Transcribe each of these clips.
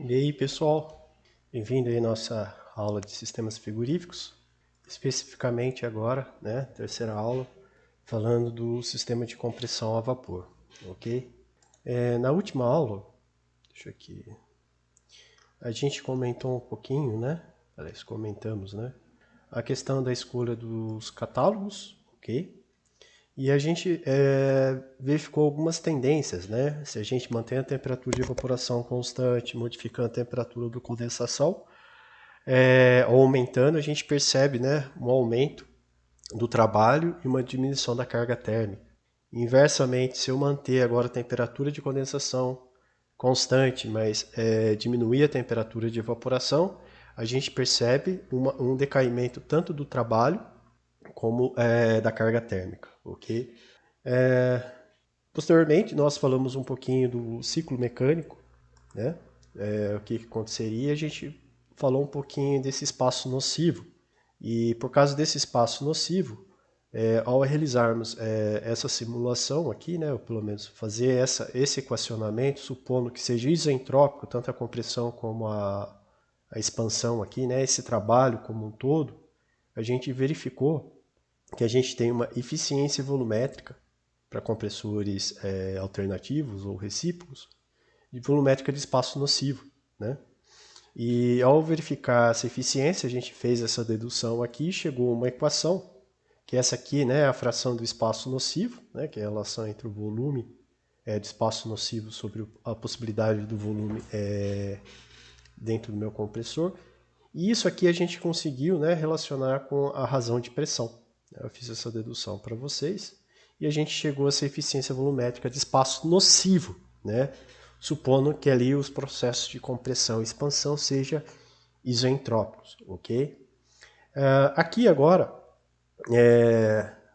E aí, pessoal, bem-vindo aí à nossa aula de sistemas frigoríficos, especificamente agora, né, terceira aula, falando do sistema de compressão a vapor, ok? Na última aula, deixa aqui, a gente comentou um pouquinho, né, aliás, comentamos, né, a questão da escolha dos catálogos, ok? E a gente verificou algumas tendências, né? Se a gente mantém a temperatura de evaporação constante, modificando a temperatura da condensação, aumentando, a gente percebe, né, um aumento do trabalho e uma diminuição da carga térmica. Inversamente, se eu manter agora a temperatura de condensação constante, mas diminuir a temperatura de evaporação, a gente percebe um decaimento tanto do trabalho como da carga térmica, ok? Posteriormente, nós falamos um pouquinho do ciclo mecânico, né? O que aconteceria, a gente falou um pouquinho desse espaço nocivo. E por causa desse espaço nocivo, ao realizarmos essa simulação aqui, né, ou pelo menos fazer esse equacionamento, supondo que seja isentrópico, tanto a compressão como a expansão aqui, né, esse trabalho como um todo, a gente verificou que a gente tem uma eficiência volumétrica para compressores alternativos ou recíprocos, de volumétrica de espaço nocivo, né? E ao verificar essa eficiência, a gente fez essa dedução aqui e chegou a uma equação, que essa aqui, né, é a fração do espaço nocivo, né, que é a relação entre o volume do espaço nocivo sobre a possibilidade do volume dentro do meu compressor. E isso aqui a gente conseguiu, né, relacionar com a razão de pressão. Eu fiz essa dedução para vocês e a gente chegou a essa eficiência volumétrica de espaço nocivo, né, supondo que ali os processos de compressão e expansão sejam isentrópicos, ok? Aqui agora,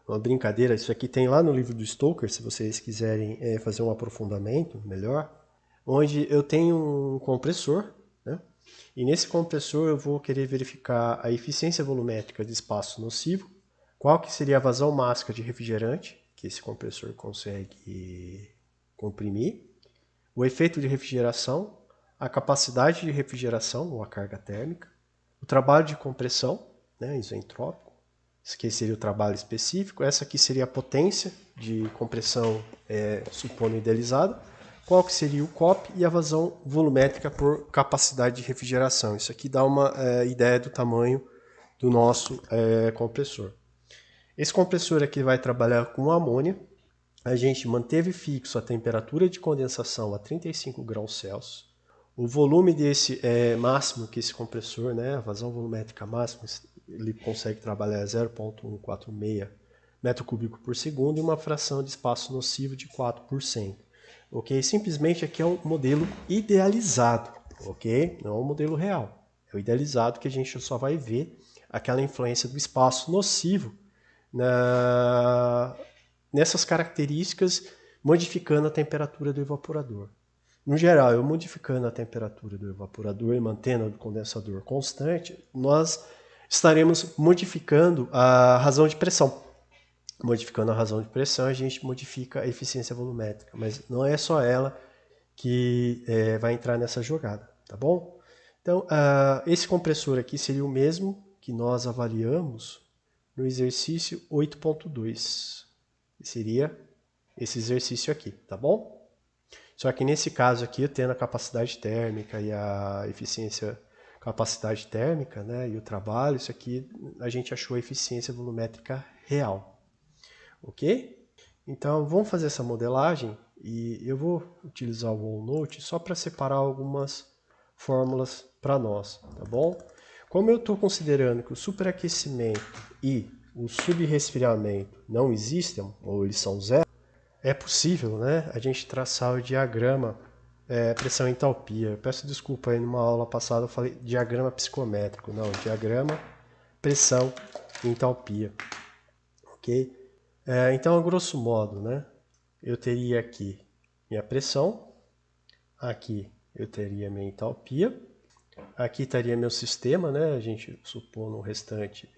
uma brincadeira, isso aqui tem lá no livro do Stoker, se vocês quiserem fazer um aprofundamento melhor, onde eu tenho um compressor, né? E nesse compressor eu vou querer verificar a eficiência volumétrica de espaço nocivo, qual que seria a vazão máxima de refrigerante que esse compressor consegue comprimir, o efeito de refrigeração, a capacidade de refrigeração ou a carga térmica, o trabalho de compressão, né, isentrópico, esse aqui seria o trabalho específico, essa aqui seria a potência de compressão supondo idealizada, qual que seria o COP e a vazão volumétrica por capacidade de refrigeração. Isso aqui dá uma ideia do tamanho do nosso compressor. Esse compressor aqui vai trabalhar com amônia. A gente manteve fixo a temperatura de condensação a 35 graus Celsius. O volume desse máximo que esse compressor, né, a vazão volumétrica máxima, ele consegue trabalhar 0,146 metro cúbico por segundo e uma fração de espaço nocivo de 4%. Ok? Simplesmente aqui é um modelo idealizado, ok? Não é um modelo real. É o idealizado que a gente só vai ver aquela influência do espaço nocivo nessas características, modificando a temperatura do evaporador. No geral, eu modificando a temperatura do evaporador e mantendo o condensador constante, nós estaremos modificando a razão de pressão. Modificando a razão de pressão, a gente modifica a eficiência volumétrica, mas não é só ela que vai entrar nessa jogada, tá bom? Então, esse compressor aqui seria o mesmo que nós avaliamos no exercício 8.2. Seria esse exercício aqui, tá bom? Só que nesse caso aqui, eu tendo a capacidade térmica e a eficiência, capacidade térmica, né, e o trabalho, isso aqui a gente achou a eficiência volumétrica real, ok? Então vamos fazer essa modelagem e eu vou utilizar o OneNote só para separar algumas fórmulas para nós, tá bom? Como eu estou considerando que o superaquecimento e o subresfriamento não existem, ou eles são zero, é possível, né, a gente traçar o diagrama pressão e entalpia. Eu peço desculpa aí, numa aula passada eu falei diagrama psicométrico. Não, diagrama pressão e entalpia. Ok? Então, a grosso modo, né, eu teria aqui minha pressão, aqui eu teria minha entalpia, aqui estaria meu sistema, né, a gente supondo o restante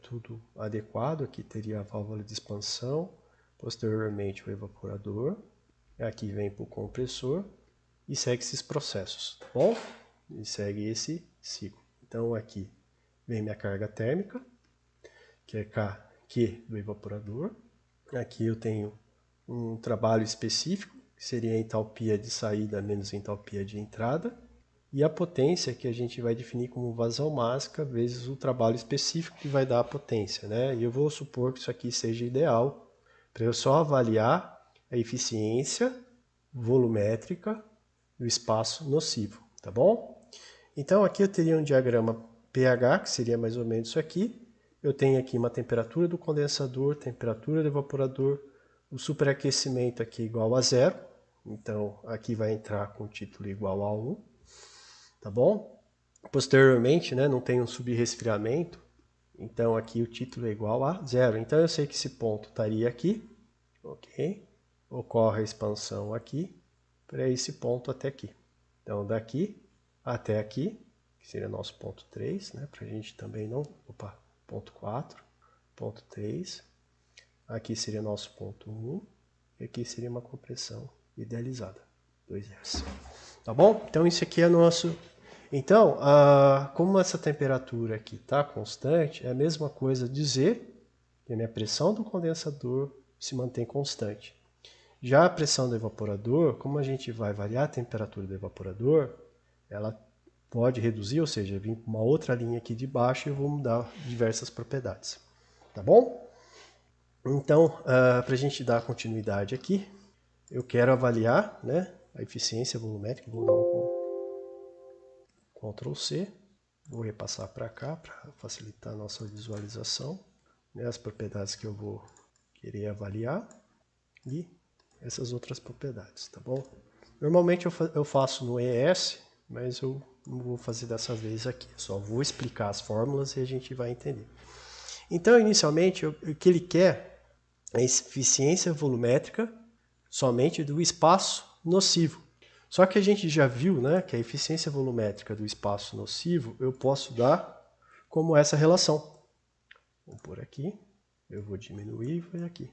tudo adequado, aqui teria a válvula de expansão, posteriormente o evaporador, aqui vem para o compressor e segue esses processos, tá bom? e segue esse ciclo. Então aqui vem minha carga térmica, que é Q do evaporador. Aqui eu tenho um trabalho específico, que seria a entalpia de saída menos a entalpia de entrada. E a potência que a gente vai definir como vazão máxima vezes o trabalho específico que vai dar a potência, né? E eu vou supor que isso aqui seja ideal para eu só avaliar a eficiência volumétrica do espaço nocivo, tá bom? Então aqui eu teria um diagrama pH, que seria mais ou menos isso aqui. Eu tenho aqui uma temperatura do condensador, temperatura do evaporador, o superaquecimento aqui igual a 0. Então aqui vai entrar com o título igual a 1. Tá bom? Posteriormente, né, não tem um subresfriamento, então aqui o título é igual a 0. Então eu sei que esse ponto estaria aqui, ok? Ocorre a expansão aqui para esse ponto até aqui. Então daqui até aqui, que seria nosso ponto 3, né, para a gente também não... Opa, ponto 4, ponto 3. Aqui seria nosso ponto 1 e aqui seria uma compressão idealizada, 2S. Tá bom? Então isso aqui é nosso... Então, como essa temperatura aqui está constante, é a mesma coisa dizer que a minha pressão do condensador se mantém constante. Já a pressão do evaporador, como a gente vai variar a temperatura do evaporador, ela pode reduzir, ou seja, vir para uma outra linha aqui de baixo e eu vou mudar diversas propriedades. Tá bom? Então, para a gente dar continuidade aqui, eu quero avaliar, né, a eficiência volumétrica. Vou dar um Ctrl C, vou repassar para cá para facilitar a nossa visualização, né, as propriedades que eu vou querer avaliar e essas outras propriedades, tá bom? Normalmente eu faço no ES, mas eu não vou fazer dessa vez aqui, só vou explicar as fórmulas e a gente vai entender. Então, inicialmente, o que ele quer é a eficiência volumétrica somente do espaço nocivo. Só que a gente já viu, né, que a eficiência volumétrica do espaço nocivo eu posso dar como essa relação. Vou pôr aqui, eu vou diminuir e vou aqui.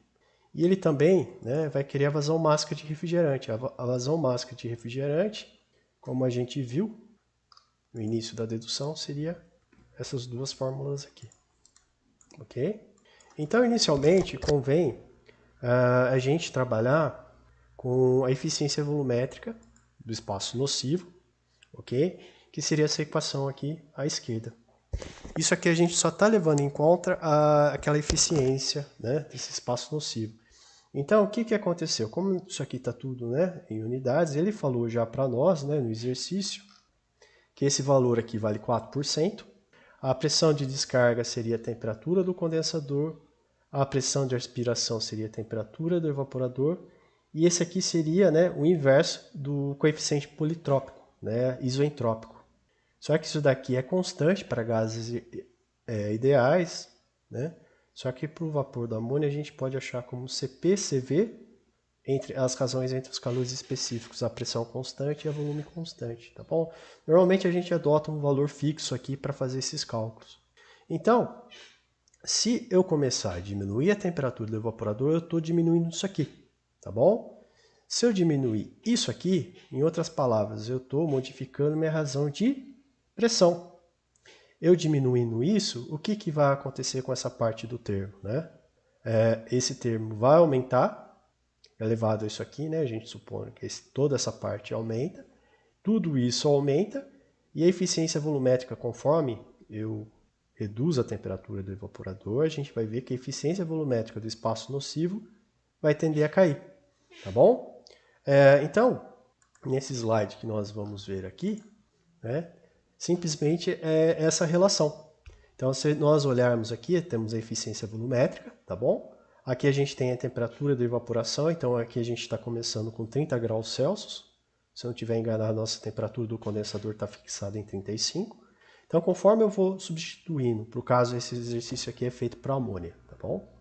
E ele também, né, vai querer a vazão máxima de refrigerante. A vazão máxima de refrigerante, como a gente viu no início da dedução, seria essas duas fórmulas aqui. Ok? Então, inicialmente, convém a gente trabalhar com a eficiência volumétrica do espaço nocivo, ok? Que seria essa equação aqui à esquerda. Isso aqui a gente só está levando em conta aquela eficiência, né, desse espaço nocivo. Então, o que aconteceu? Como isso aqui está tudo, né, em unidades, ele falou já para nós, né, no exercício, que esse valor aqui vale 4%. A pressão de descarga seria a temperatura do condensador, a pressão de aspiração seria a temperatura do evaporador, e esse aqui seria, né, o inverso do coeficiente politrópico, né, isoentrópico. Só que isso daqui é constante para gases ideais, né? Só que para o vapor do amônia a gente pode achar como CP/CV, entre as razões entre os calores específicos, a pressão constante e a volume constante, tá bom? Normalmente a gente adota um valor fixo aqui para fazer esses cálculos. Então, se eu começar a diminuir a temperatura do evaporador, eu estou diminuindo isso aqui, tá bom? Se eu diminuir isso aqui, em outras palavras, eu estou modificando minha razão de pressão. Eu diminuindo isso, o que vai acontecer com essa parte do termo, né? Esse termo vai aumentar, elevado a isso aqui, né? A gente supõe que toda essa parte aumenta, tudo isso aumenta, e a eficiência volumétrica, conforme eu reduzo a temperatura do evaporador, a gente vai ver que a eficiência volumétrica do espaço nocivo vai tender a cair, tá bom? Então, nesse slide que nós vamos ver aqui, né, simplesmente é essa relação. Então, se nós olharmos aqui, temos a eficiência volumétrica, tá bom? Aqui a gente tem a temperatura de evaporação, então aqui a gente está começando com 30 graus Celsius. Se eu não estiver enganado, a nossa temperatura do condensador está fixada em 35. Então, conforme eu vou substituindo, por caso esse exercício aqui é feito para amônia, tá bom?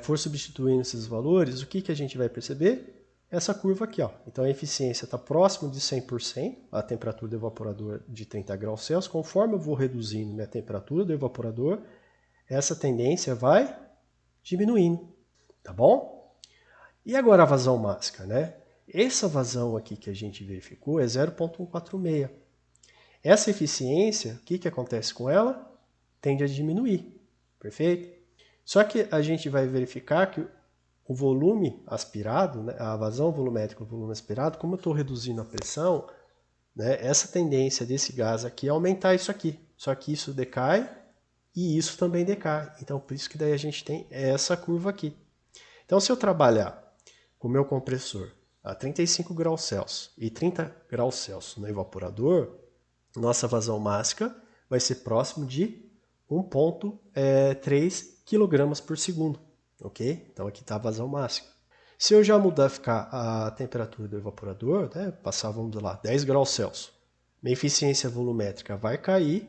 For substituindo esses valores, o que a gente vai perceber? Essa curva aqui, ó. Então a eficiência está próximo de 100%, a temperatura do evaporador de 30 graus Celsius. Conforme eu vou reduzindo minha temperatura do evaporador, essa tendência vai diminuindo, tá bom? E agora a vazão máxima, né? essa vazão aqui que a gente verificou é 0,146. Essa eficiência, o que acontece com ela? Tende a diminuir, perfeito? Só que a gente vai verificar que o volume aspirado, né, a vazão volumétrica, o volume aspirado, como eu estou reduzindo a pressão, né, essa tendência desse gás aqui é aumentar isso aqui. Só que isso decai e isso também decai. Então, por isso que daí a gente tem essa curva aqui. Então, se eu trabalhar com o meu compressor a 35 graus Celsius e 30 graus Celsius no evaporador, nossa vazão máxima vai ser próximo de 1,3 kg por segundo. Ok? Então aqui está a vazão máxima. Se eu já mudar, ficar a temperatura do evaporador, né, passar, vamos lá, 10 graus Celsius, minha eficiência volumétrica vai cair,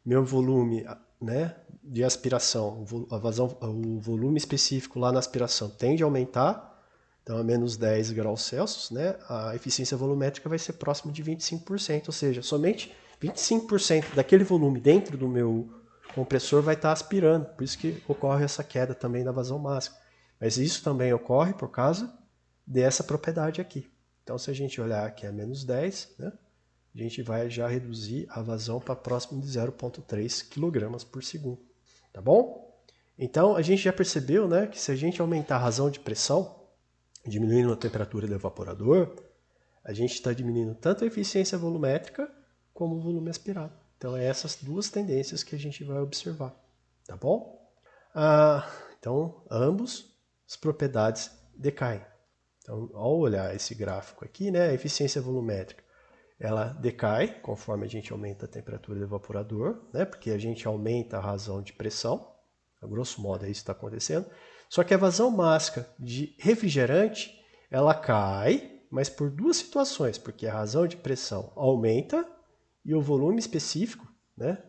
meu volume, né, de aspiração, o volume específico lá na aspiração tende a aumentar, então a menos 10 graus Celsius, né, a eficiência volumétrica vai ser próxima de 25%, ou seja, somente 25% daquele volume dentro do meu compressor vai estar aspirando, por isso que ocorre essa queda também da vazão máxima. Mas isso também ocorre por causa dessa propriedade aqui. Então, se a gente olhar aqui a menos 10, né, a gente vai já reduzir a vazão para próximo de 0,3 kg por segundo. Tá bom? Então, a gente já percebeu, né, que se a gente aumentar a razão de pressão, diminuindo a temperatura do evaporador, a gente está diminuindo tanto a eficiência volumétrica como o volume aspirado. Então, é essas duas tendências que a gente vai observar. Tá bom? Então, ambos as propriedades decaem. Então, ao olhar esse gráfico aqui, né, a eficiência volumétrica ela decai conforme a gente aumenta a temperatura do evaporador, né, porque a gente aumenta a razão de pressão. A grosso modo, é isso que está acontecendo. Só que a vazão máxima de refrigerante ela cai, mas por duas situações, porque a razão de pressão aumenta e o volume específico, né,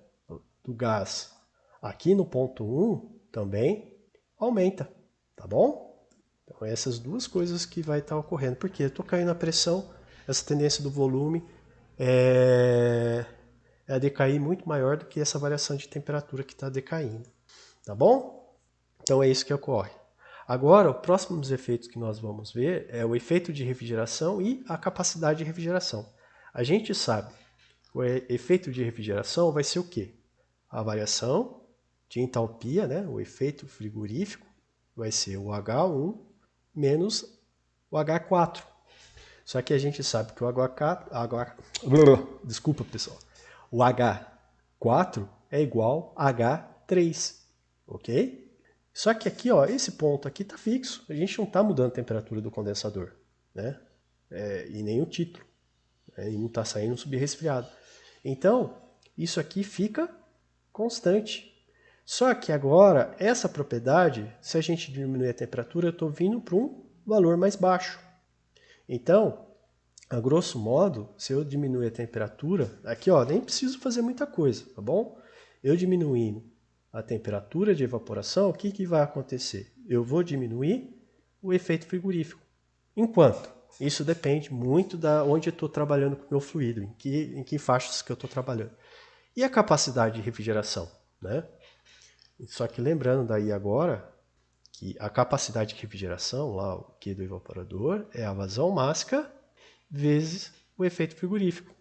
do gás aqui no ponto 1 também aumenta, tá bom? Então essas duas coisas que vai estar ocorrendo, porque eu estou caindo a pressão, essa tendência do volume é a decair muito maior do que essa variação de temperatura que está decaindo, tá bom? Então é isso que ocorre. Agora, os próximos efeitos que nós vamos ver é o efeito de refrigeração e a capacidade de refrigeração. A gente sabe que o efeito de refrigeração vai ser o quê? A variação de entalpia, né? O efeito frigorífico, vai ser o H1 menos o H4. Só que a gente sabe que o desculpa, pessoal. O H4 é igual a H3, ok? Só que aqui, ó, esse ponto aqui está fixo. A gente não está mudando a temperatura do condensador, né? E nem o título. E não está saindo subresfriado. Então, isso aqui fica constante. Só que agora, essa propriedade, se a gente diminuir a temperatura, eu estou vindo para um valor mais baixo. Então, a grosso modo, se eu diminuir a temperatura, aqui ó, nem preciso fazer muita coisa, tá bom? Eu diminuindo a temperatura de evaporação, o que vai acontecer? Eu vou diminuir o efeito frigorífico. Enquanto? Isso depende muito da onde eu estou trabalhando com o meu fluido, em que faixas que eu estou trabalhando. E a capacidade de refrigeração, né? Só que lembrando daí agora que a capacidade de refrigeração, lá o Q do evaporador, é a vazão máxima vezes o efeito frigorífico.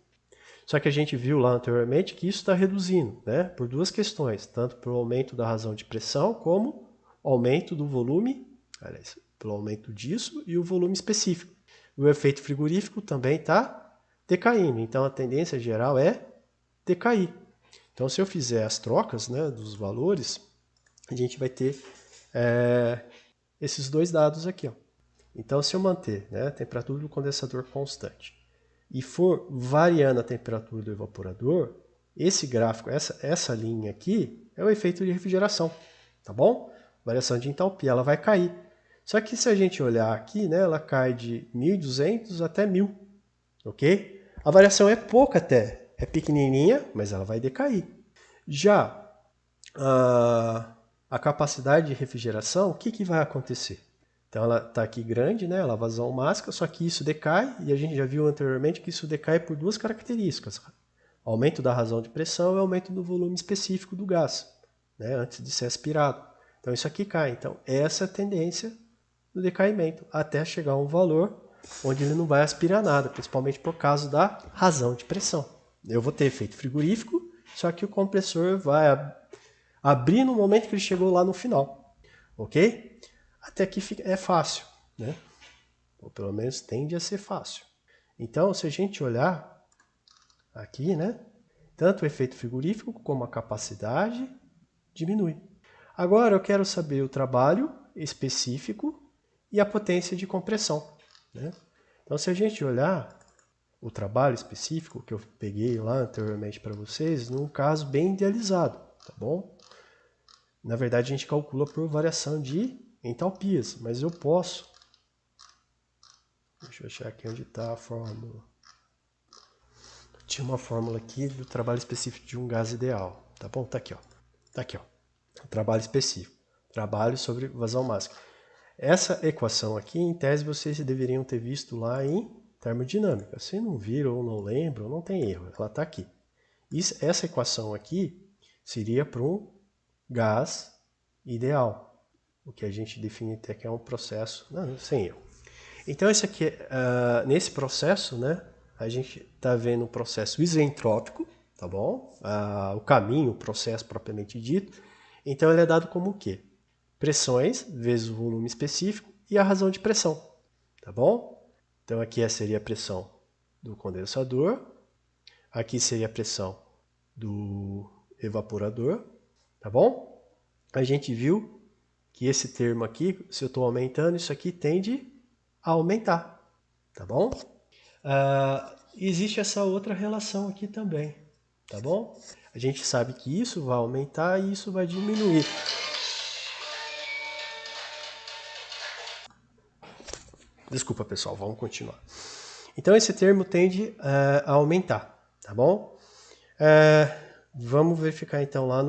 Só que a gente viu lá anteriormente que isso está reduzindo, né? Por duas questões, tanto pelo aumento da razão de pressão, como aumento do volume, aliás, pelo aumento disso e o volume específico. O efeito frigorífico também está decaindo, então a tendência geral é decair. Então, se eu fizer as trocas, né, dos valores, a gente vai ter esses dois dados aqui, ó. Então, se eu manter, né, a temperatura do condensador constante e for variando a temperatura do evaporador, esse gráfico, essa linha aqui, é o efeito de refrigeração, tá bom? Variação de entalpia, ela vai cair. Só que se a gente olhar aqui, né, ela cai de 1.200 até 1.000, ok? A variação é pouca até, é pequenininha, mas ela vai decair. Já a capacidade de refrigeração, o que vai acontecer? Então ela está aqui grande, né? Ela vazão máxima, só que isso decai, e a gente já viu anteriormente que isso decai por duas características. Aumento da razão de pressão e aumento do volume específico do gás, né? Antes de ser aspirado. Então isso aqui cai. Então essa é a tendência do decaimento, até chegar a um valor onde ele não vai aspirar nada, principalmente por causa da razão de pressão. Eu vou ter efeito frigorífico, só que o compressor vai abrir no momento que ele chegou lá no final, ok? Até que é fácil, né? Ou pelo menos tende a ser fácil. Então, se a gente olhar aqui, né? Tanto o efeito frigorífico como a capacidade diminui. Agora eu quero saber o trabalho específico e a potência de compressão, né? Então, se a gente olhar o trabalho específico que eu peguei lá anteriormente para vocês, num caso bem idealizado, tá bom? Na verdade, a gente calcula por variação de entalpias, mas eu posso... Deixa eu achar aqui onde está a fórmula. Tinha uma fórmula aqui do trabalho específico de um gás ideal, tá bom? Tá aqui, ó. Tá aqui, ó. O trabalho específico. Trabalho sobre vazão máximo. Essa equação aqui, em tese, vocês deveriam ter visto lá em termodinâmica. Se não viram ou não lembram, não tem erro. Ela está aqui. Essa equação aqui seria para um gás ideal. O que a gente define até que é um processo sem erro. Então, esse aqui, nesse processo, né, a gente está vendo um processo isentrópico, tá bom? O caminho, o processo propriamente dito. Então, ele é dado como o quê? Pressões vezes o volume específico e a razão de pressão, tá bom? Então, aqui seria a pressão do condensador, aqui seria a pressão do evaporador, tá bom? A gente viu que esse termo aqui, se eu estou aumentando, isso aqui tende a aumentar, tá bom? Existe essa outra relação aqui também, tá bom? A gente sabe que isso vai aumentar e isso vai diminuir. Desculpa, pessoal, vamos continuar. Então, esse termo tende a aumentar, tá bom? Vamos verificar então lá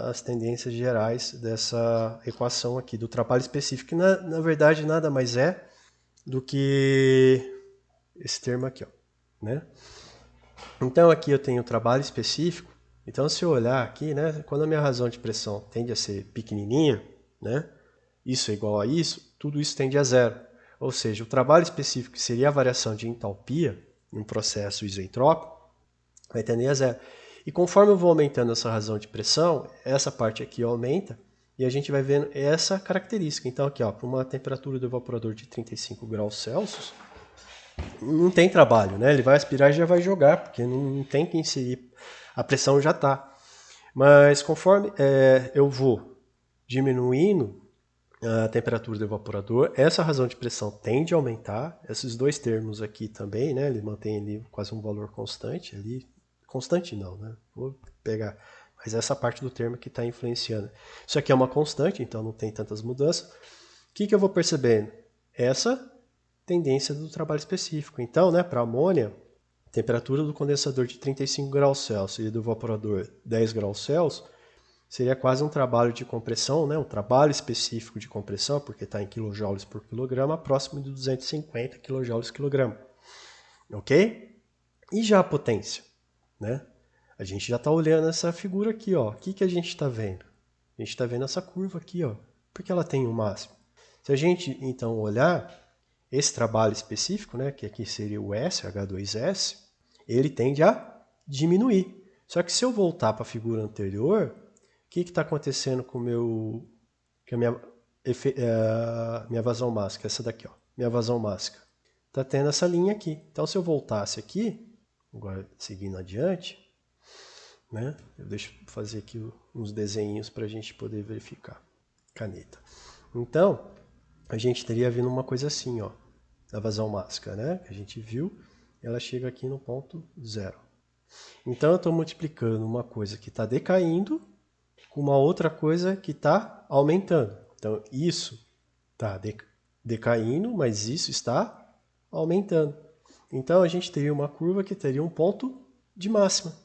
as tendências gerais dessa equação aqui, do trabalho específico, que na verdade nada mais é do que esse termo aqui, ó, né? Então, aqui eu tenho o trabalho específico. Então, se eu olhar aqui, né, quando a minha razão de pressão tende a ser pequenininha, né, isso é igual a isso, tudo isso tende a zero. Ou seja, o trabalho específico, que seria a variação de entalpia em um processo isentrópico, vai tender a zero. E conforme eu vou aumentando essa razão de pressão, essa parte aqui aumenta e a gente vai vendo essa característica. Então, aqui, para uma temperatura do evaporador de 35 graus Celsius, não tem trabalho, né? Ele vai aspirar e já vai jogar, porque não tem que inserir, a pressão já está. Mas conforme eu vou diminuindo a temperatura do evaporador, essa razão de pressão tende a aumentar. Esses dois termos aqui também, né? Ele mantém ali quase um valor constante ali. Constante não, né? Vou pegar, mas essa parte do termo que está influenciando. Isso aqui é uma constante, então não tem tantas mudanças. O que eu vou percebendo? Essa tendência do trabalho específico. Então, né, para amônia, temperatura do condensador de 35 graus Celsius e do evaporador 10 graus Celsius, seria quase um trabalho de compressão, né, um trabalho específico de compressão, porque está em quilojoules por quilograma, próximo de 250 quilojoules por quilograma. Ok? E já a potência? Né? A gente já está olhando essa figura aqui. Ó. O que a gente está vendo? A gente está vendo essa curva aqui, ó, porque ela tem um máximo. Se a gente, então, olhar esse trabalho específico, né, que aqui seria o S, H2S, ele tende a diminuir. Só que se eu voltar para a figura anterior, o que está acontecendo com a minha vazão máxima? Essa daqui, ó, minha vazão máxima. Está tendo essa linha aqui. Então, se eu voltasse aqui, agora seguindo adiante, né, eu deixo fazer aqui uns desenhos para a gente poder verificar. Caneta. Então, a gente teria vindo uma coisa assim, ó, da vazão máxima, né? Que a gente viu, ela chega aqui no ponto zero. Então, eu estou multiplicando uma coisa que está decaindo com uma outra coisa que está aumentando. Então, isso está decaindo, mas isso está aumentando. Então, a gente teria uma curva que teria um ponto de máxima.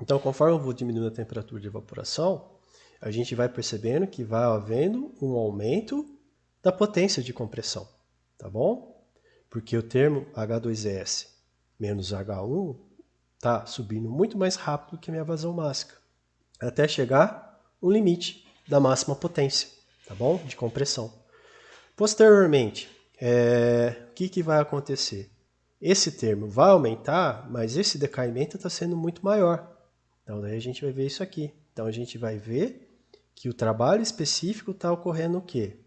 Então, conforme eu vou diminuindo a temperatura de evaporação, a gente vai percebendo que vai havendo um aumento da potência de compressão, tá bom? Porque o termo H2S menos H1 está subindo muito mais rápido que a minha vazão máxima, até chegar no limite da máxima potência, tá bom? De compressão. Posteriormente, o que vai acontecer? Esse termo vai aumentar, mas esse decaimento está sendo muito maior. Então, daí a gente vai ver isso aqui. Então, a gente vai ver que o trabalho específico está ocorrendo o quê?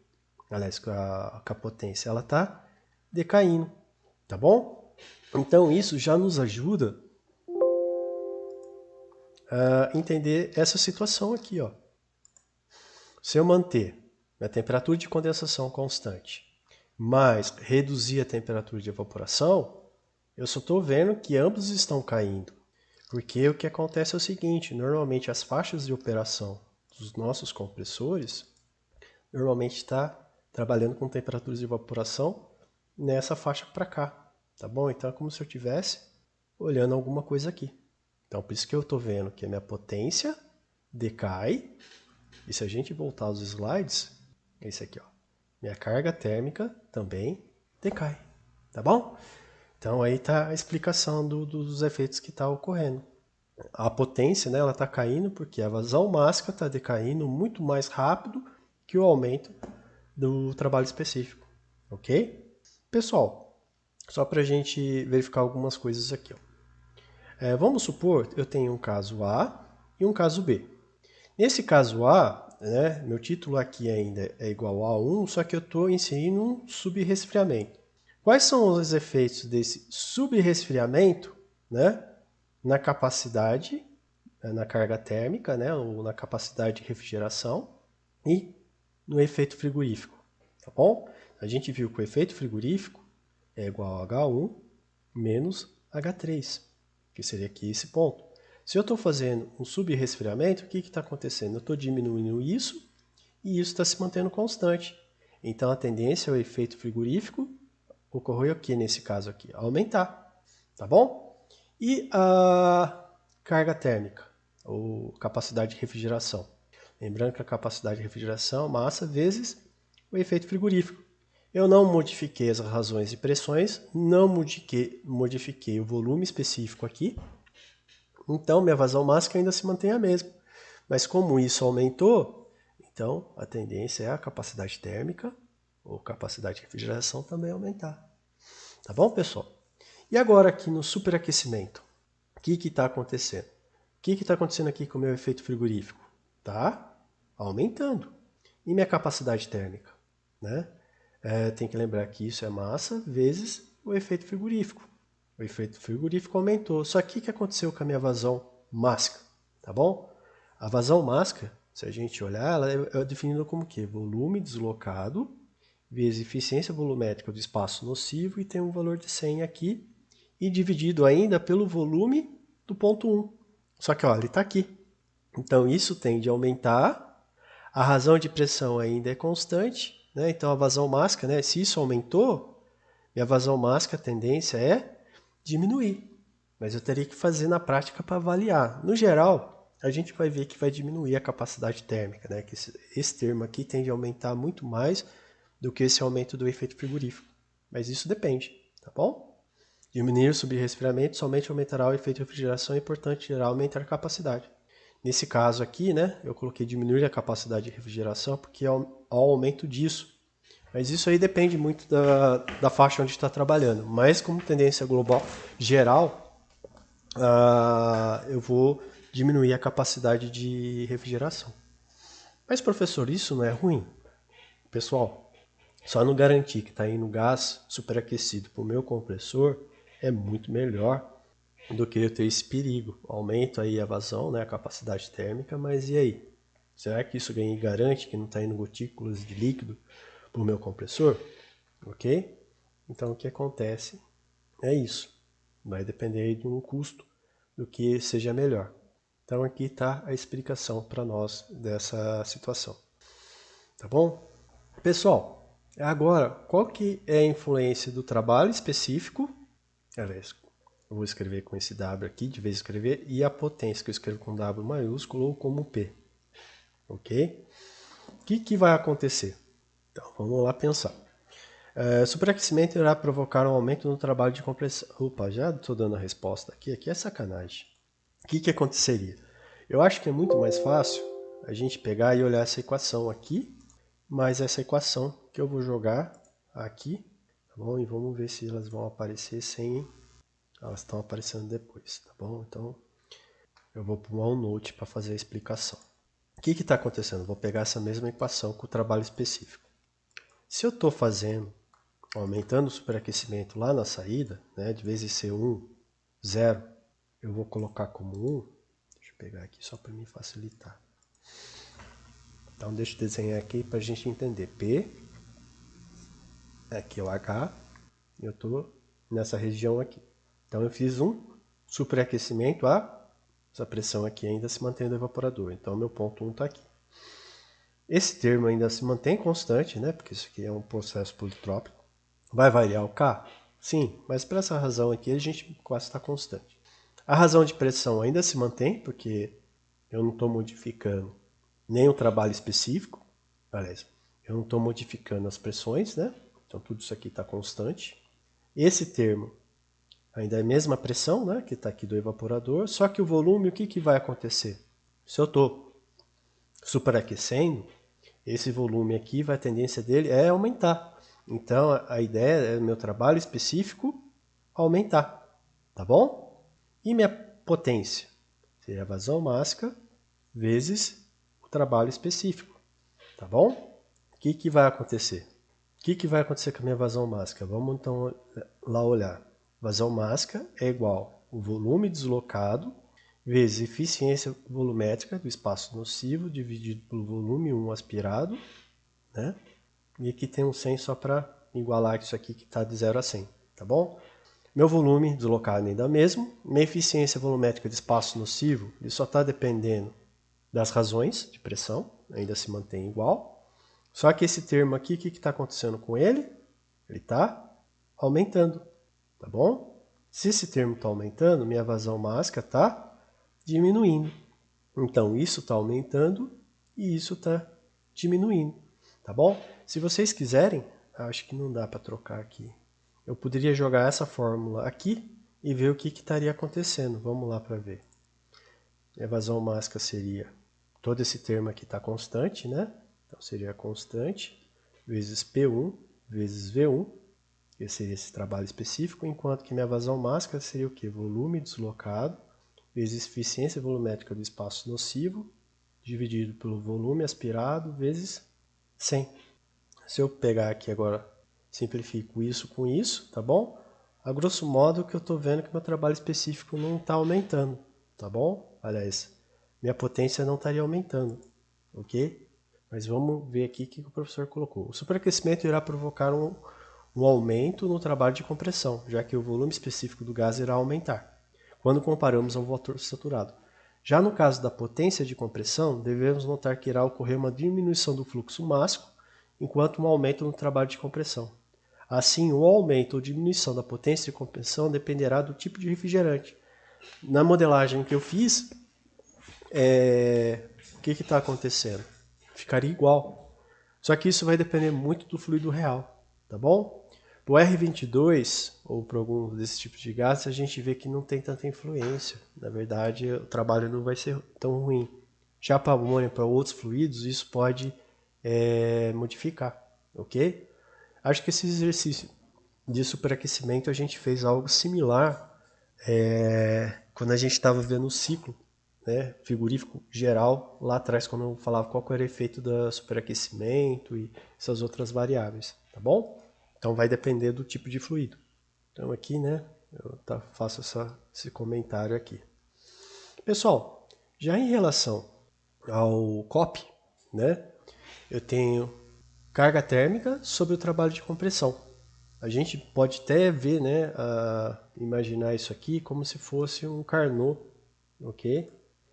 Aliás, com a potência, ela está decaindo, tá bom? Então, isso já nos ajuda a entender essa situação aqui, ó. Se eu manter a temperatura de condensação constante, mas reduzir a temperatura de evaporação, eu só estou vendo que ambos estão caindo. Porque o que acontece é o seguinte, normalmente as faixas de operação dos nossos compressores, normalmente está trabalhando com temperaturas de evaporação nessa faixa para cá, tá bom? Então é como se eu estivesse olhando alguma coisa aqui. Então por isso que eu estou vendo que a minha potência decai, e se a gente voltar aos slides, é esse aqui, ó. Minha carga térmica também decai, tá bom? Então aí está a explicação dos efeitos que está ocorrendo. A potência, né, ela está caindo porque a vazão máxima está decaindo muito mais rápido que o aumento do trabalho específico, ok? Pessoal, só para a gente verificar algumas coisas aqui. Ó. Vamos supor eu tenho um caso A e um caso B. Nesse caso A, né, meu título aqui ainda é igual a 1, só que eu estou inserindo um subresfriamento. Quais são os efeitos desse subresfriamento, né, na capacidade, na carga térmica, né, ou na capacidade de refrigeração e no efeito frigorífico, tá bom? A gente viu que o efeito frigorífico é igual a H1 menos H3, que seria aqui esse ponto. Se eu estou fazendo um subresfriamento, o que está acontecendo? Eu estou diminuindo isso e isso está se mantendo constante. Então a tendência é o efeito frigorífico ocorreu aqui nesse caso aqui, aumentar, tá bom? E a carga térmica, ou capacidade de refrigeração. Lembrando que a capacidade de refrigeração é massa vezes o efeito frigorífico. Eu não modifiquei as razões de pressões, não modifiquei o volume específico aqui, então minha vazão máxima ainda se mantém a mesma. Mas como isso aumentou, então a tendência é a capacidade térmica ou capacidade de refrigeração também aumentar. Tá bom, pessoal? E agora aqui no superaquecimento, o que está acontecendo? O que está acontecendo aqui com o meu efeito frigorífico? Tá aumentando. E minha capacidade térmica? Né? Tem que lembrar que isso é massa vezes o efeito frigorífico. O efeito frigorífico aumentou. Só que o que aconteceu com a minha vazão máxima? Tá bom? A vazão máxima, se a gente olhar, ela é definida como o quê? Volume deslocado vezes eficiência volumétrica do espaço nocivo e tem um valor de 100 aqui e dividido ainda pelo volume do ponto 1. Só que ó, ele está aqui. Então isso tende a aumentar. A razão de pressão ainda é constante, né? Então a vazão máxima, né? Se isso aumentou, minha vazão máxima, a tendência é diminuir. Mas eu teria que fazer na prática para avaliar. No geral, a gente vai ver que vai diminuir a capacidade térmica, né? Que esse termo aqui tende a aumentar muito mais do que esse aumento do efeito frigorífico. Mas isso depende, tá bom? Diminuir o subresfriamento somente aumentará o efeito de refrigeração e, portanto, irá aumentar a capacidade. Nesse caso aqui, né, eu coloquei diminuir a capacidade de refrigeração porque é ao aumento disso. Mas isso aí depende muito da faixa onde está trabalhando. Mas como tendência global geral, eu vou diminuir a capacidade de refrigeração. Mas professor, isso não é ruim? Pessoal, só não garantir que está indo gás superaquecido para o meu compressor é muito melhor do que eu ter esse perigo. Aumento aí a vazão, né, a capacidade térmica, mas e aí? Será que isso garante que não está indo gotículas de líquido para o meu compressor? Ok? Então o que acontece é isso. Vai depender de um custo do que seja melhor. Então aqui está a explicação para nós dessa situação. Tá bom? Pessoal, agora, qual que é a influência do trabalho específico? Aliás, eu vou escrever com esse W aqui, de vez em escrever, e a potência, que eu escrevo com W maiúsculo ou como P. Ok? O que vai acontecer? Então, vamos lá pensar. Superaquecimento irá provocar um aumento no trabalho de compressão. Opa, já estou dando a resposta aqui. Aqui é sacanagem. O que aconteceria? Eu acho que é muito mais fácil a gente pegar e olhar essa equação aqui, mais essa equação que eu vou jogar aqui tá bom? E vamos ver se elas vão aparecer sem... Elas estão aparecendo depois, tá bom? Então, eu vou para o OneNote para fazer a explicação. O que está acontecendo? Vou pegar essa mesma equação com o trabalho específico. Se eu estou fazendo, aumentando o superaquecimento lá na saída, né, de vez em ser 1, 0, eu vou colocar como 1. Deixa eu pegar aqui só para me facilitar. Então, deixa eu desenhar aqui para a gente entender. P, aqui é o H, e eu estou nessa região aqui. Então, eu fiz um superaquecimento essa pressão aqui ainda se mantém no evaporador. Então, meu ponto 1 está aqui. Esse termo ainda se mantém constante, né? Porque isso aqui é um processo politrópico. Vai variar o K? Sim, mas por essa razão aqui a gente quase está constante. A razão de pressão ainda se mantém, porque eu não estou modificando nem o trabalho específico. Aliás, eu não estou modificando as pressões, né? Então tudo isso aqui está constante. Esse termo ainda é a mesma pressão, né? Que está aqui do evaporador, só que o volume, o que vai acontecer? Se eu estou superaquecendo, esse volume aqui, a tendência dele é aumentar. Então, a ideia é o meu trabalho específico aumentar, tá bom? E minha potência? Seria a vazão máxima vezes o trabalho específico, tá bom? O que vai acontecer? O que vai acontecer com a minha vazão máxima? Vamos então lá olhar. Vazão máxima é igual ao volume deslocado vezes eficiência volumétrica do espaço nocivo dividido pelo volume 1 aspirado, né? E aqui tem um 100 só para igualar isso aqui que está de 0 a 100, tá bom? Meu volume deslocado ainda é o mesmo. Minha eficiência volumétrica de espaço nocivo, ele só está dependendo das razões de pressão, ainda se mantém igual. Só que esse termo aqui, o que está acontecendo com ele? Ele está aumentando, tá bom? Se esse termo está aumentando, minha vazão máxima está diminuindo. Então, isso está aumentando e isso está diminuindo, tá bom? Se vocês quiserem, acho que não dá para trocar aqui. Eu poderia jogar essa fórmula aqui e ver o que estaria acontecendo. Vamos lá para ver. A vazão máxima seria, todo esse termo aqui está constante, né? Então, seria constante vezes P1 vezes V1, que seria esse trabalho específico, enquanto que minha vazão máxima seria o quê? Volume deslocado vezes eficiência volumétrica do espaço nocivo, dividido pelo volume aspirado, vezes 100. Se eu pegar aqui agora, simplifico isso com isso, tá bom? A grosso modo, que eu estou vendo que meu trabalho específico não está aumentando, tá bom? Aliás, minha potência não estaria aumentando, ok? Mas vamos ver aqui o que o professor colocou. O superaquecimento irá provocar um aumento no trabalho de compressão, já que o volume específico do gás irá aumentar, quando comparamos ao vapor saturado. Já no caso da potência de compressão, devemos notar que irá ocorrer uma diminuição do fluxo máximo, enquanto um aumento no trabalho de compressão. Assim, o aumento ou diminuição da potência de compressão dependerá do tipo de refrigerante. Na modelagem que eu fiz, o que está acontecendo? Ficaria igual. Só que isso vai depender muito do fluido real, tá bom? Para o R22, ou para algum desses tipos de gases, a gente vê que não tem tanta influência. Na verdade, o trabalho não vai ser tão ruim. Já para amônia, para outros fluidos, isso pode modificar, ok? Acho que esse exercício de superaquecimento a gente fez algo similar quando a gente estava vendo o ciclo, né, frigorífico geral, lá atrás, quando eu falava qual era o efeito do superaquecimento e essas outras variáveis, tá bom? Então vai depender do tipo de fluido. Então aqui, né, eu faço esse comentário aqui. Pessoal, já em relação ao COP, né, eu tenho carga térmica sobre o trabalho de compressão. A gente pode até ver, né, imaginar isso aqui como se fosse um Carnot, ok?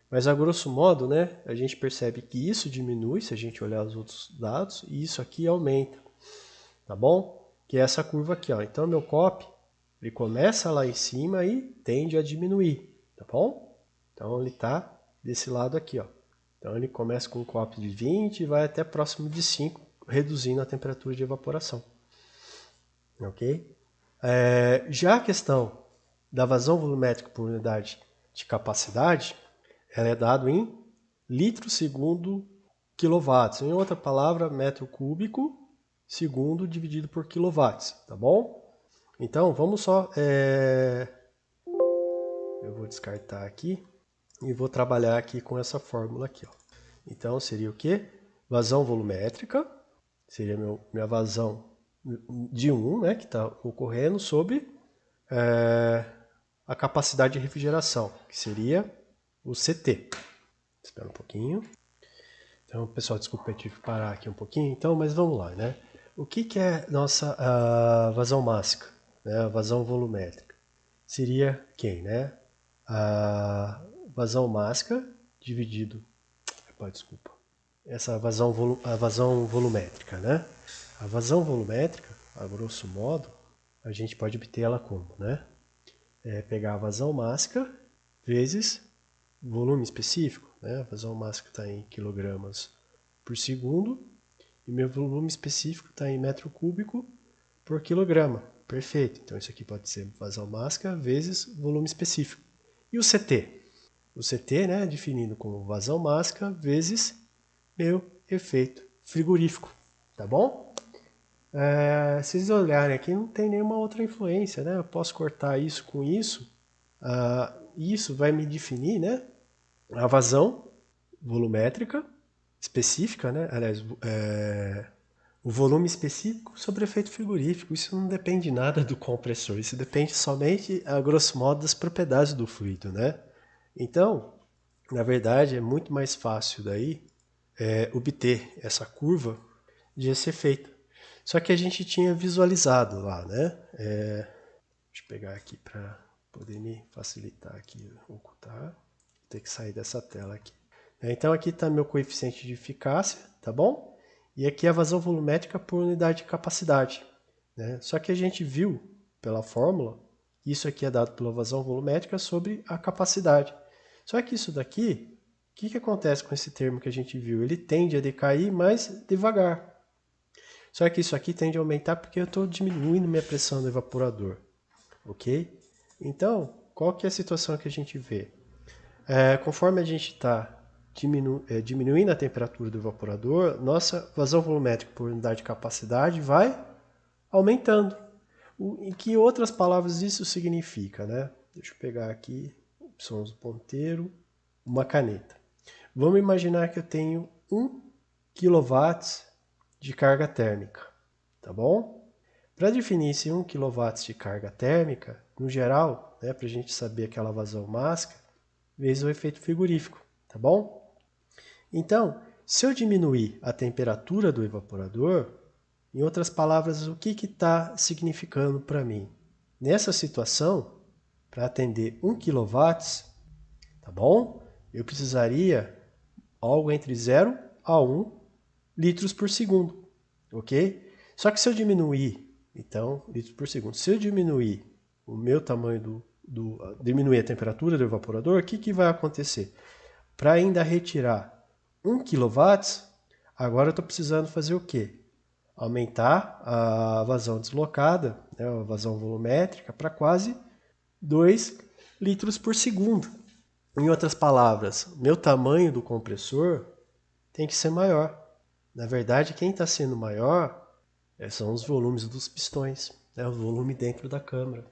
Mas a grosso modo, né, a gente percebe que isso diminui se a gente olhar os outros dados e isso aqui aumenta, tá bom? Que é essa curva aqui, ó. Então meu COP, ele começa lá em cima e tende a diminuir, tá bom? Então ele está desse lado aqui, ó. Então ele começa com um COP de 20 e vai até próximo de 5, reduzindo a temperatura de evaporação. Ok? Já a questão da vazão volumétrica por unidade de capacidade, ela é dada em litro segundo quilowatts. Em outra palavra, metro cúbico segundo dividido por quilowatts, tá bom? Então, vamos só... Eu vou descartar aqui e vou trabalhar aqui com essa fórmula aqui, ó. Então, seria o quê? Vazão volumétrica, seria minha vazão de 1, né, que está ocorrendo sobre a capacidade de refrigeração, que seria o CT. Espera um pouquinho. Então, pessoal, desculpa, eu tive que parar aqui um pouquinho. Então, mas vamos lá, né? O que é nossa vazão mássica, né? A vazão volumétrica? Seria quem, né? A vazão mássica dividido... Desculpa. Essa a vazão volumétrica, né? A vazão volumétrica, a grosso modo, a gente pode obter ela como, né? Pegar a vazão mássica vezes volume específico, né? A vazão mássica está em quilogramas por segundo e meu volume específico está em metro cúbico por quilograma. Perfeito. Então isso aqui pode ser vazão mássica vezes volume específico. E o CT? O CT, né, definido como vazão mássica vezes meu efeito frigorífico, tá bom? Se vocês olharem aqui, não tem nenhuma outra influência, né? Eu posso cortar isso com isso. Isso vai me definir, né, a vazão volumétrica específica, né? Aliás, o volume específico sobre efeito frigorífico. Isso não depende nada do compressor, isso depende somente, a grosso modo, das propriedades do fluido, né? Então, na verdade, é muito mais fácil daí obter essa curva de esse efeito. Só que a gente tinha visualizado lá, né? Deixa eu pegar aqui para poder me facilitar aqui, ocultar. Vou ter que sair dessa tela aqui. Então aqui está meu coeficiente de eficácia, tá bom? E aqui a vazão volumétrica por unidade de capacidade, né? Só que a gente viu pela fórmula, isso aqui é dado pela vazão volumétrica sobre a capacidade. Só que isso daqui, o que acontece com esse termo que a gente viu? Ele tende a decair mais devagar. Só que isso aqui tende a aumentar porque eu estou diminuindo minha pressão do evaporador, ok? Então, qual que é a situação que a gente vê? Conforme a gente está diminuindo a temperatura do evaporador, nossa vazão volumétrica por unidade de capacidade vai aumentando. Em que outras palavras isso significa, né? Deixa eu pegar aqui, opções do ponteiro, uma caneta. Vamos imaginar que eu tenho 1 kW de carga térmica, tá bom? Para definir esse 1 kW de carga térmica, no geral, né, para a gente saber aquela vazão mássica, vezes o efeito frigorífico, tá bom? Então, se eu diminuir a temperatura do evaporador, em outras palavras, o que está significando para mim? Nessa situação, para atender 1 kW, tá bom? Eu precisaria algo entre 0 a 1 litros por segundo, ok? Só que se eu diminuir, então, litros por segundo, se eu diminuir o meu tamanho diminuir a temperatura do evaporador, o que vai acontecer? Para ainda retirar 1 kW, agora eu estou precisando fazer o quê? Aumentar a vazão deslocada, né, a vazão volumétrica, para quase 2 litros por segundo. Em outras palavras, meu tamanho do compressor tem que ser maior. Na verdade, quem está sendo maior são os volumes dos pistões, né, o volume dentro da câmara.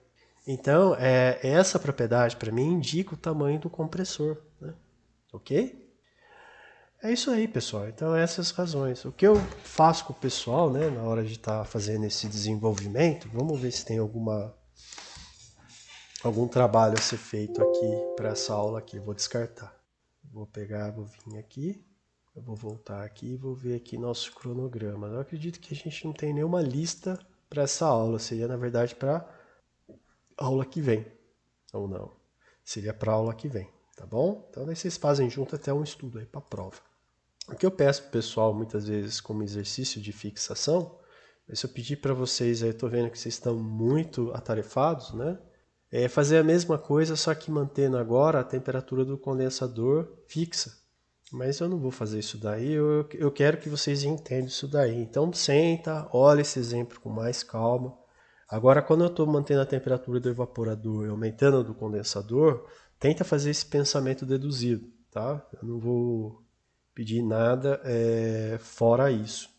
Então, essa propriedade, para mim, indica o tamanho do compressor, né? Ok? É isso aí, pessoal. Então, essas razões. O que eu faço com o pessoal, né, na hora de estar fazendo esse desenvolvimento, vamos ver se tem algum trabalho a ser feito aqui para essa aula aqui. Eu vou descartar. Vou vir aqui, eu vou voltar aqui e vou ver aqui nosso cronograma. Eu acredito que a gente não tem nenhuma lista para essa aula. Seria, na verdade, para a aula que vem. Ou não. Seria para a aula que vem, tá bom? Então, daí vocês fazem junto até um estudo aí para a prova. O que eu peço para o pessoal, muitas vezes, como exercício de fixação, é se eu pedir para vocês, eu estou vendo que vocês estão muito atarefados, né? É fazer a mesma coisa, só que mantendo agora a temperatura do condensador fixa. Mas eu não vou fazer isso daí, eu quero que vocês entendam isso daí. Então senta, olha esse exemplo com mais calma. Agora, quando eu estou mantendo a temperatura do evaporador e aumentando a do condensador, tenta fazer esse pensamento deduzido, tá? Eu não vou pedir nada fora isso.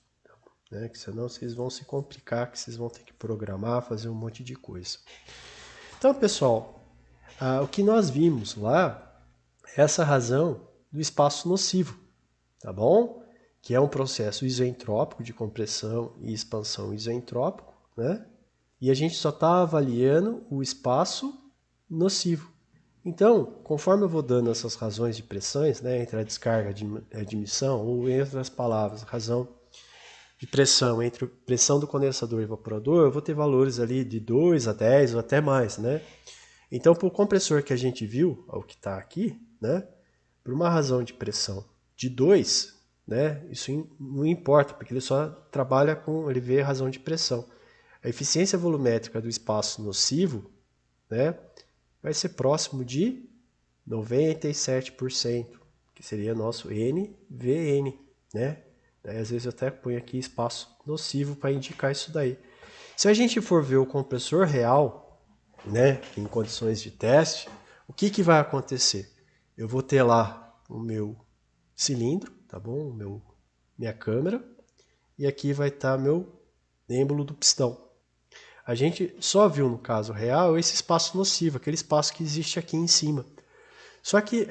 né? Que senão vocês vão se complicar, que vocês vão ter que programar, fazer um monte de coisa. Então, pessoal, o que nós vimos lá é essa razão do espaço nocivo, tá bom? Que é um processo isentrópico de compressão e expansão isentrópico, né? E a gente só está avaliando o espaço nocivo. Então, conforme eu vou dando essas razões de pressões, né, entre a descarga e a admissão, ou em outras palavras, razão de pressão entre pressão do condensador e evaporador, eu vou ter valores ali de 2 a 10 ou até mais, né? Então, para o compressor que a gente viu, o que está aqui, né, por uma razão de pressão de 2, né, isso não importa, porque ele só trabalha com, ele vê a razão de pressão. A eficiência volumétrica do espaço nocivo, né, vai ser próximo de 97%, que seria nosso NVN, né? Daí, às vezes eu até ponho aqui espaço nocivo para indicar isso daí. Se a gente for ver o compressor real, né, em condições de teste, o que vai acontecer? Eu vou ter lá o meu cilindro, tá bom? Minha câmera, e aqui vai estar meu êmbolo do pistão. A gente só viu no caso real esse espaço nocivo, aquele espaço que existe aqui em cima. Só que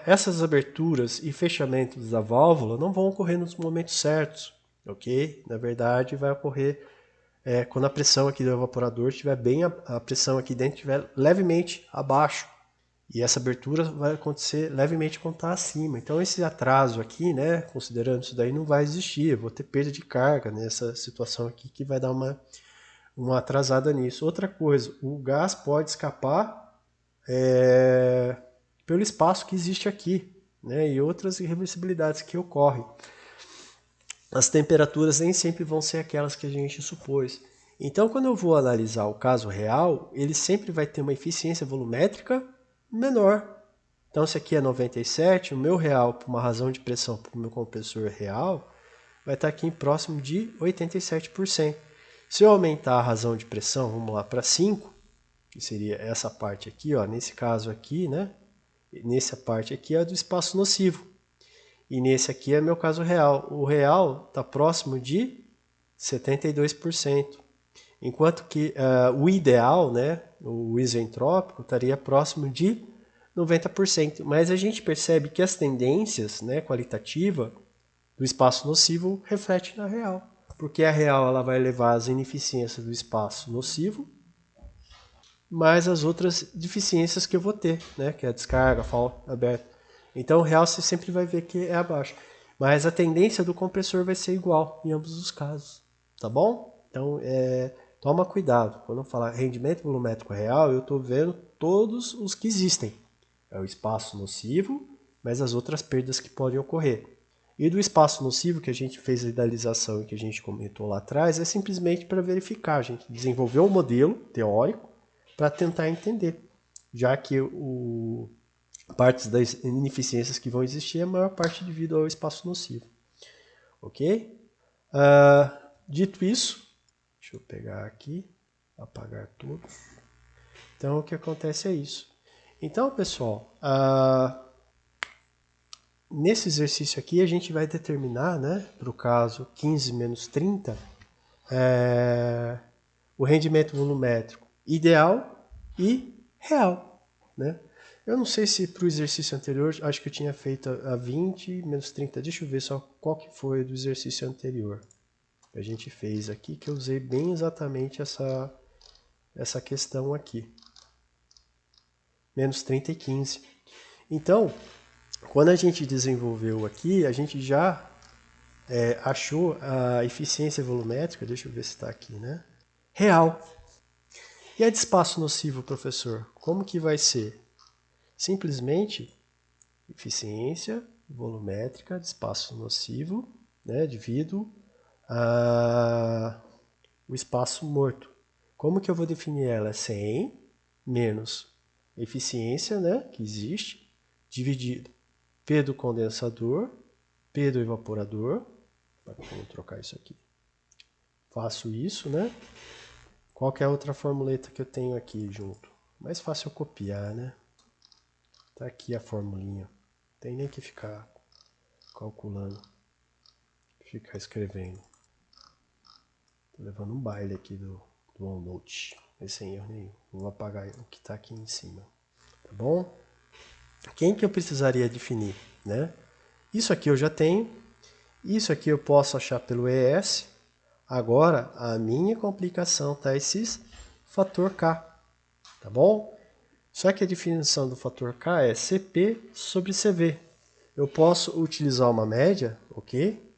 essas aberturas e fechamentos da válvula não vão ocorrer nos momentos certos, ok? Na verdade, vai ocorrer quando a pressão aqui do evaporador estiver bem, a pressão aqui dentro estiver levemente abaixo. E essa abertura vai acontecer levemente quando está acima. Então esse atraso aqui, né, considerando isso daí, não vai existir. Eu vou ter perda de carga nessa situação aqui que vai dar uma atrasada nisso. Outra coisa, o gás pode escapar pelo espaço que existe aqui, né, e outras irreversibilidades que ocorrem. As temperaturas nem sempre vão ser aquelas que a gente supôs. Então, quando eu vou analisar o caso real, ele sempre vai ter uma eficiência volumétrica menor. Então, se aqui é 97, o meu real, por uma razão de pressão para o meu compressor real, vai estar aqui próximo de 87%. Se eu aumentar a razão de pressão, vamos lá, para 5, que seria essa parte aqui, ó, nesse caso aqui, né? Nessa parte aqui é do espaço nocivo. E nesse aqui é meu caso real. O real está próximo de 72%. Enquanto que o ideal, né, o isentrópico, estaria próximo de 90%. Mas a gente percebe que as tendências, né, qualitativas do espaço nocivo refletem na real. Porque a real ela vai levar as ineficiências do espaço nocivo mais as outras deficiências que eu vou ter, né? Que é a descarga, falta aberta. Então o real você sempre vai ver que é abaixo. Mas a tendência do compressor vai ser igual em ambos os casos, tá bom? Então toma cuidado. Quando eu falar rendimento volumétrico real, eu estou vendo todos os que existem. É o espaço nocivo, mas as outras perdas que podem ocorrer. E do espaço nocivo que a gente fez a idealização e que a gente comentou lá atrás, é simplesmente para verificar. A gente desenvolveu um modelo teórico para tentar entender, já que partes das ineficiências que vão existir, a maior parte devido ao espaço nocivo. Ok? Dito isso, deixa eu pegar aqui, apagar tudo. Então, o que acontece é isso. Então, pessoal, nesse exercício aqui, a gente vai determinar, né, para o caso 15 menos 30, o rendimento volumétrico ideal e real, né? Eu não sei se para o exercício anterior, acho que eu tinha feito a 20 menos 30. Deixa eu ver só qual que foi do exercício anterior. A gente fez aqui, que eu usei bem exatamente essa questão aqui. Menos 30 e 15. Então, quando a gente desenvolveu aqui, a gente já achou a eficiência volumétrica, deixa eu ver se está aqui, né? Real. E a de espaço nocivo, professor? Como que vai ser? Simplesmente eficiência volumétrica de espaço nocivo, né, devido o espaço morto. Como que eu vou definir ela? 100 menos eficiência, né, que existe, dividido P do condensador, P do evaporador. Vou trocar isso aqui. Faço isso, né? Qual que é a outra formuleta que eu tenho aqui junto? Mais fácil eu copiar, né? Tá aqui a formulinha. Não tem nem que ficar calculando, ficar escrevendo. Tô levando um baile aqui do OneNote. Sem erro nenhum. Vou apagar o que está aqui em cima. Tá bom? Quem que eu precisaria definir, né? Isso aqui eu já tenho. Isso aqui eu posso achar pelo ES. Agora, a minha complicação está esse fator K. Tá bom? Só que a definição do fator K é CP sobre CV. Eu posso utilizar uma média, ok?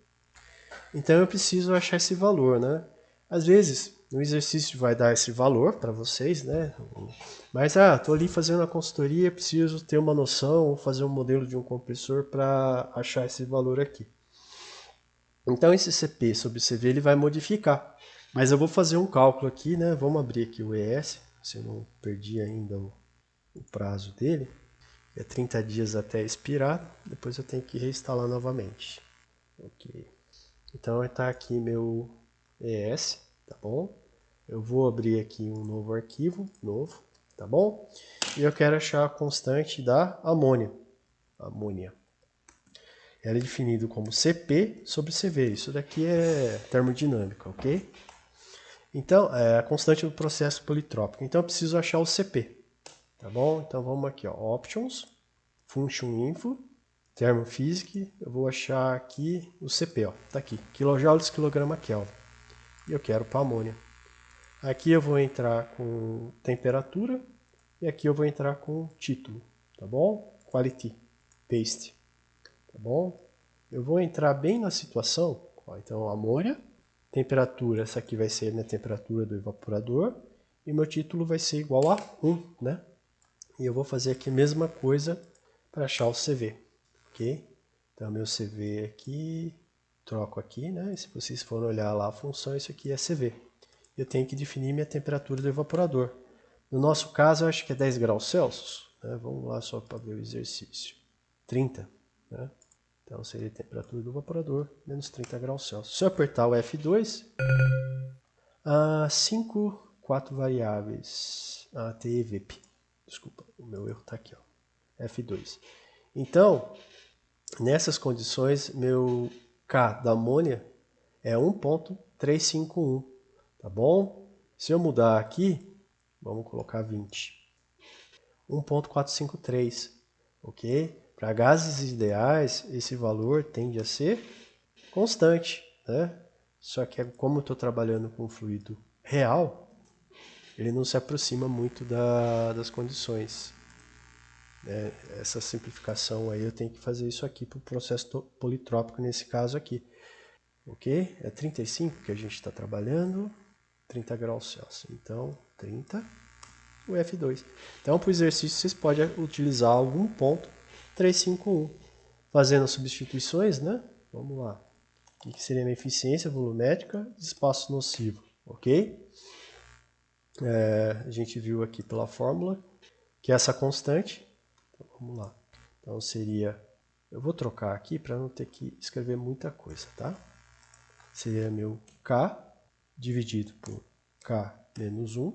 Então eu preciso achar esse valor, né? Às vezes o exercício vai dar esse valor para vocês, né? Mas estou ali fazendo a consultoria, preciso ter uma noção, ou fazer um modelo de um compressor para achar esse valor aqui. Então esse CP sobre CV ele vai modificar. Mas eu vou fazer um cálculo aqui, né? Vamos abrir aqui o ES, se eu não perdi ainda o prazo dele. É 30 dias até expirar, depois eu tenho que reinstalar novamente. Ok. Então está aqui meu ES, tá bom? Eu vou abrir aqui um novo arquivo, tá bom? E eu quero achar a constante da amônia. Ela é definido como CP sobre CV. Isso daqui é termodinâmica, ok? Então, é a constante do processo politrópico. Então, eu preciso achar o CP, tá bom? Então, vamos aqui, ó, Options, Function Info, Thermophysics. Eu vou achar aqui o CP, ó, tá aqui, kilojoules quilograma Kelvin. E eu quero para amônia. Aqui eu vou entrar com temperatura e aqui eu vou entrar com título, tá bom? Quality, paste, tá bom? Eu vou entrar bem na situação, ó, então amônia, temperatura, essa aqui vai ser a minha temperatura do evaporador e meu título vai ser igual a 1, né? E eu vou fazer aqui a mesma coisa para achar o CV, ok? Então meu CV aqui, troco aqui, né? E se vocês forem olhar lá a função, isso aqui é CV. Eu tenho que definir minha temperatura do evaporador. No nosso caso, eu acho que é 10 graus Celsius. Né? Vamos lá só para ver o exercício. 30. Né? Então seria a temperatura do evaporador menos 30 graus Celsius. Se eu apertar o F2, 4 variáveis. TVP. Desculpa, o meu erro está aqui. Ó. F2. Então, nessas condições, meu K da amônia é 1.351. Tá bom? Se eu mudar aqui, vamos colocar 20. 1.453, ok? Para gases ideais, esse valor tende a ser constante, né? Só que como eu estou trabalhando com fluido real, ele não se aproxima muito das condições. Né? Essa simplificação aí eu tenho que fazer isso aqui para o processo politrópico nesse caso aqui. Ok? É 35 que a gente está trabalhando, 30 graus Celsius. Então, 30, o F2. Então, para o exercício, vocês podem utilizar o 1.351. Fazendo substituições, né? Vamos lá. O que seria a minha eficiência volumétrica de espaço nocivo, ok? A gente viu aqui pela fórmula que é essa constante. Então, vamos lá. Então, seria... Eu vou trocar aqui para não ter que escrever muita coisa, tá? Seria meu K dividido por K menos 1,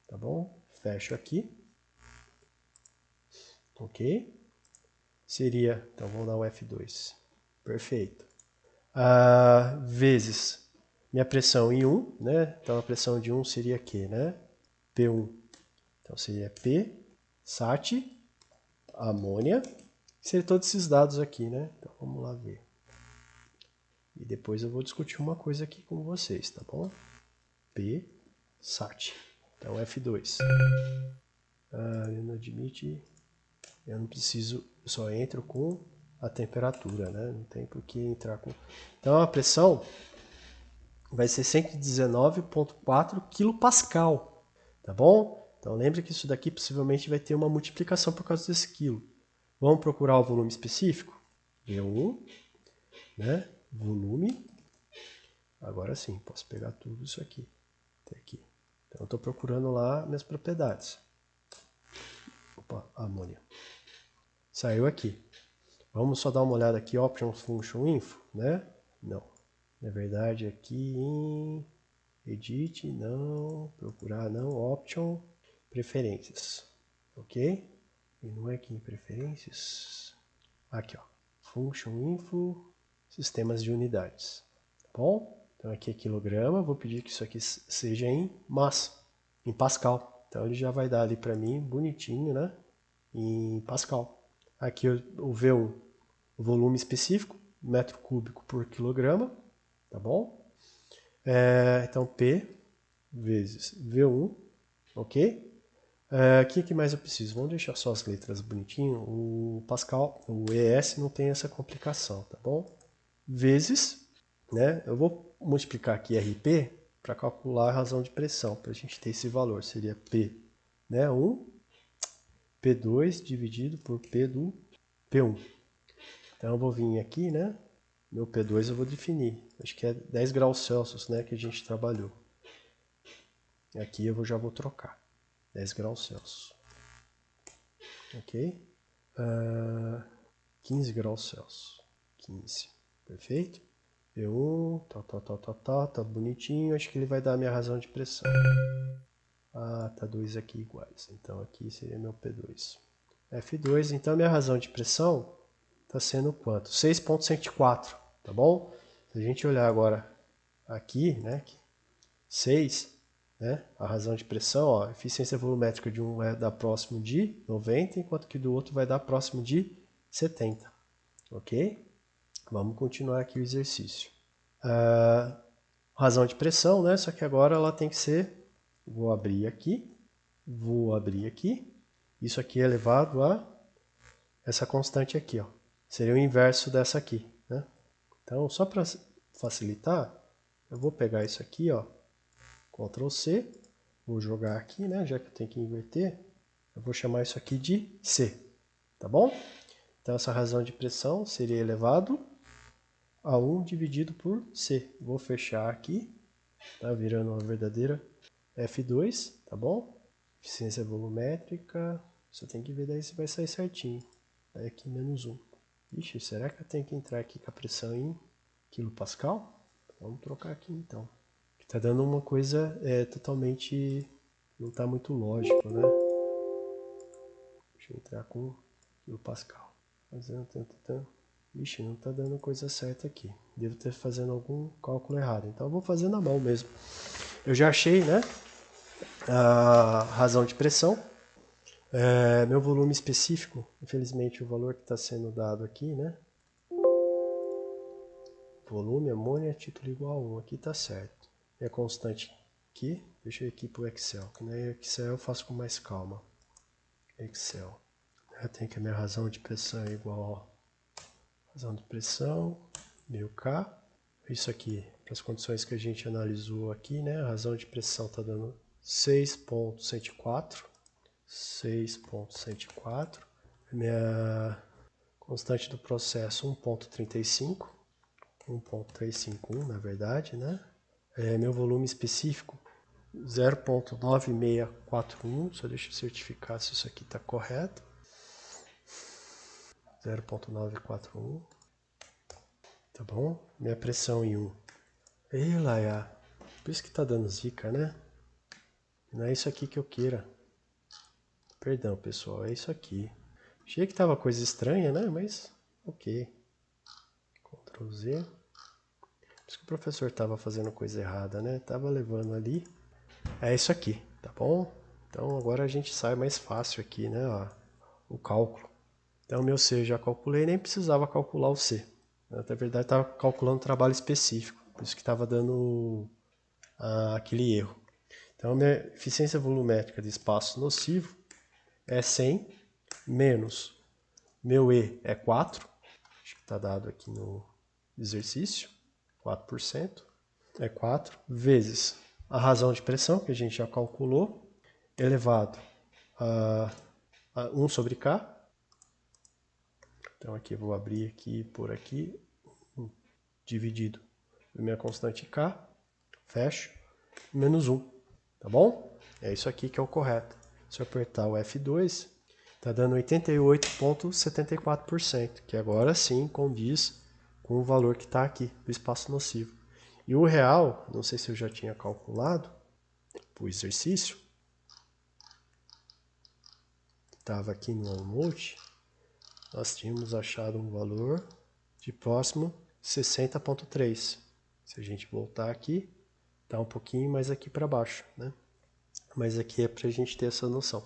tá bom? Fecho aqui. Ok? Seria, então vamos dar o F2. Perfeito. Vezes minha pressão em 1, né? Então a pressão de 1 seria Q, né? P1. Então seria P, SAT, amônia. Seria todos esses dados aqui, né? Então vamos lá ver. E depois eu vou discutir uma coisa aqui com vocês, tá bom? P, SAT. Então F2. Ele não admite, eu não preciso, eu só entro com a temperatura, né? Não tem por que entrar com... Então a pressão vai ser 119,4 kPa, tá bom? Então lembre que isso daqui possivelmente vai ter uma multiplicação por causa desse quilo. Vamos procurar o volume específico? V1, né? Volume. Agora sim, posso pegar tudo isso aqui. Até aqui. Então eu estou procurando lá minhas propriedades. Opa, amônia. Saiu aqui. Vamos só dar uma olhada aqui, Options Function Info, né? Não. Na verdade, aqui em Edit, não. Procurar, não. Option, Preferências. Ok? E não é aqui em Preferências. Aqui, ó. Function Info, Sistemas de Unidades. Tá bom? Então aqui é quilograma, vou pedir que isso aqui seja em massa, em Pascal. Então ele já vai dar ali para mim, bonitinho, né? Em Pascal. Aqui o V1, o volume específico, metro cúbico por quilograma, tá bom? Então P vezes V1, ok? O que mais eu preciso? Vamos deixar só as letras bonitinho. O Pascal, o ES não tem essa complicação, tá bom? Vezes, né? Eu vou multiplicar aqui RP para calcular a razão de pressão, para a gente ter esse valor. Seria P, né? 1, P2 dividido por P do P1. Então eu vou vir aqui, né? Meu P2 eu vou definir. Acho que é 10 graus Celsius, né? Que a gente trabalhou. Aqui eu já vou trocar. 10 graus Celsius. Ok? 15 graus Celsius. 15. Perfeito? P1, tá bonitinho. Acho que ele vai dar a minha razão de pressão. Tá 2 aqui iguais. Então aqui seria meu P2. F2, então minha razão de pressão está sendo quanto? 6,104, tá bom? Se a gente olhar agora aqui, né? 6, né? A razão de pressão, ó, a eficiência volumétrica de um vai dar próximo de 90, enquanto que do outro vai dar próximo de 70, ok? Vamos continuar aqui o exercício. Razão de pressão, né? Só que agora ela tem que ser, vou abrir aqui, isso aqui é elevado a essa constante aqui, ó. Seria o inverso dessa aqui, né? Então, só para facilitar, eu vou pegar isso aqui, ó, Ctrl C, vou jogar aqui, né, já que eu tenho que inverter, eu vou chamar isso aqui de C, tá bom? Então, essa razão de pressão seria elevado a 1 dividido por C. Vou fechar aqui, tá virando uma verdadeira F2, tá bom? Eficiência volumétrica, só tem que ver daí se vai sair certinho. Aí aqui menos 1. Ixi, será que eu tenho que entrar aqui com a pressão em quilopascal? Vamos trocar aqui então. Tá dando uma coisa totalmente... não tá muito lógico, né? Deixa eu entrar com quilopascal. Fazendo tanto. Ixi, não tá dando coisa certa aqui. Devo ter fazendo algum cálculo errado. Então eu vou fazer na mão mesmo. Eu já achei, né? A razão de pressão. Meu volume específico, infelizmente o valor que está sendo dado aqui, né? Volume, amônia, título igual a 1, aqui está certo. E a constante aqui, deixa eu ir aqui para o Excel, que no Excel eu faço com mais calma. Excel. Eu tenho que a minha razão de pressão é igual a razão de pressão, 1000K. Isso aqui, para as condições que a gente analisou aqui, né? A razão de pressão está dando 6,104. 6,104. Minha constante do processo 1,35. 1,351 na verdade, né? Meu volume específico 0,9641. Só deixa eu certificar se isso aqui está correto. 0,941. Tá bom? Minha pressão em 1. Ei, Laia. Por isso que tá dando zica, né? Não é isso aqui que eu queira. Perdão, pessoal, é isso aqui. Achei que tava coisa estranha, né? Mas, ok. Ctrl Z. Por isso que o professor tava fazendo coisa errada, né? Tava levando ali. É isso aqui, tá bom? Então agora a gente sai mais fácil aqui, né? Ó, o cálculo. Então meu C eu já calculei, nem precisava calcular o C. Na verdade estava calculando um trabalho específico. Por isso que estava dando aquele erro. Então minha eficiência volumétrica de espaço nocivo é 100 menos meu E é 4, acho que está dado aqui no exercício, 4%, é 4, vezes a razão de pressão, que a gente já calculou, elevado a 1 sobre K. Então aqui eu vou abrir aqui por aqui, dividido a minha constante K, fecho, menos 1, tá bom? É isso aqui que é o correto. Se eu apertar o F2, está dando 88,74%, que agora sim condiz com o valor que está aqui do espaço nocivo. E o real, não sei se eu já tinha calculado o exercício, estava aqui no OneNote, nós tínhamos achado um valor de próximo 60,3. Se a gente voltar aqui, tá um pouquinho mais aqui para baixo, né? Mas aqui é para a gente ter essa noção.